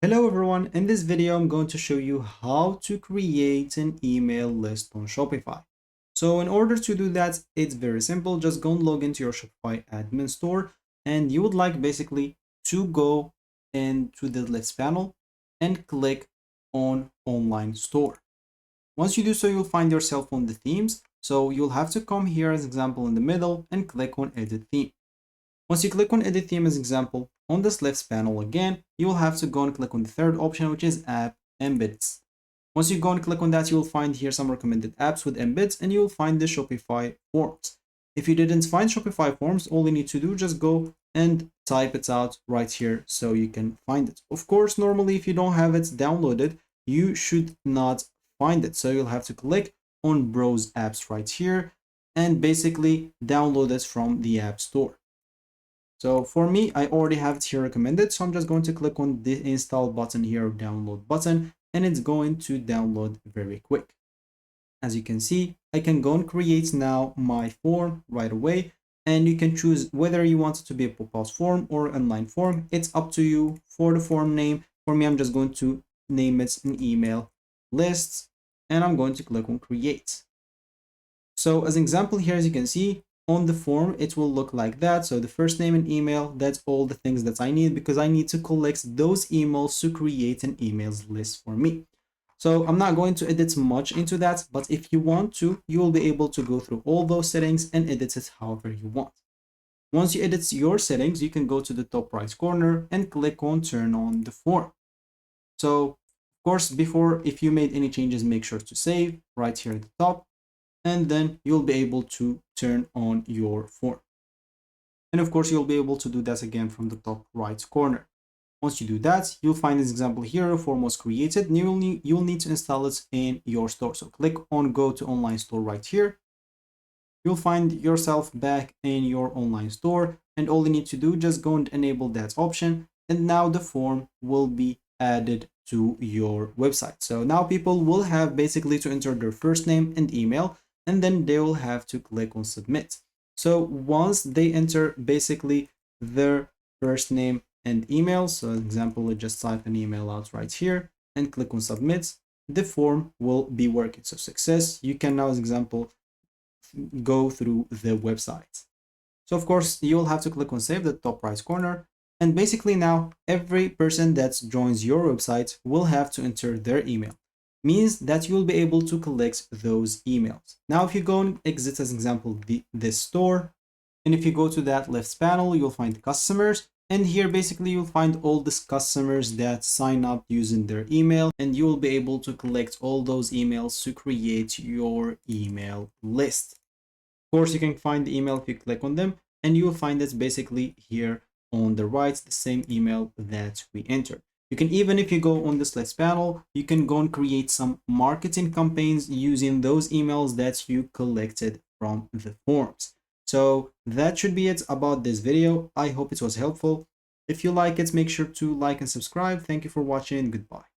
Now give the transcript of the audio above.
Hello everyone, in this video I'm going to show you how to create an email list on Shopify. So in order to do that, it's very simple. Just go and log into your Shopify admin store and you would like basically to go into the list panel and click on online store. Once you do so, you'll find yourself on the themes. So you'll have to come here as example in the middle and click on edit theme. Once you click on edit theme as example, on this left panel again, you will have to go and click on the third option, which is app embeds. Once you go and click on that, you will find here some recommended apps with embeds and you will find the Shopify forms. If you didn't find Shopify forms, all you need to do, just go and type it out right here so you can find it. Of course, normally if you don't have it downloaded, you should not find it. So you'll have to click on browse apps right here and basically download it from the app store. So for me, I already have it here recommended. So I'm just going to click on the install button here, download button, and it's going to download very quick. As you can see, I can go and create now my form right away. And you can choose whether you want it to be a pop-out form or online form. It's up to you. For the form name, for me, I'm just going to name it an email list, and I'm going to click on create. So as an example here, as you can see, on the form, it will look like that. So the first name and email, that's all the things that I need because I need to collect those emails to create an emails list for me. So I'm not going to edit much into that, but if you want to, you will be able to go through all those settings and edit it however you want. Once you edit your settings, you can go to the top right corner and click on turn on the form. So of course, before, if you made any changes, make sure to save right here at the top, and then you'll be able to turn on your form. And of course, you'll be able to do that again from the top right corner. Once you do that, you'll find this example here, a form was created, and you'll need to install it in your store. So click on go to online store right here. You'll find yourself back in your online store, and all you need to do, just go and enable that option. And now the form will be added to your website. So now people will have basically to enter their first name and email, and then they will have to click on submit. So once they enter basically their first name and email, so example, we just type an email out right here and click on submit, the form will be working. So success, you can now as example go through the website. So of course you'll have to click on save, the top right corner, and basically now every person that joins your website will have to enter their email. Means that you'll be able to collect those emails. Now, if you go and exit as example this store, and if you go to that left panel, you'll find customers. And here basically you'll find all these customers that sign up using their email, and you will be able to collect all those emails to create your email list. Of course, you can find the email if you click on them, and you will find it basically here on the right, the same email that we entered. You can even, if you go on this list panel, you can go and create some marketing campaigns using those emails that you collected from the forms. So that should be it about this video. I hope it was helpful. If you like it, make sure to like and subscribe. Thank you for watching. Goodbye.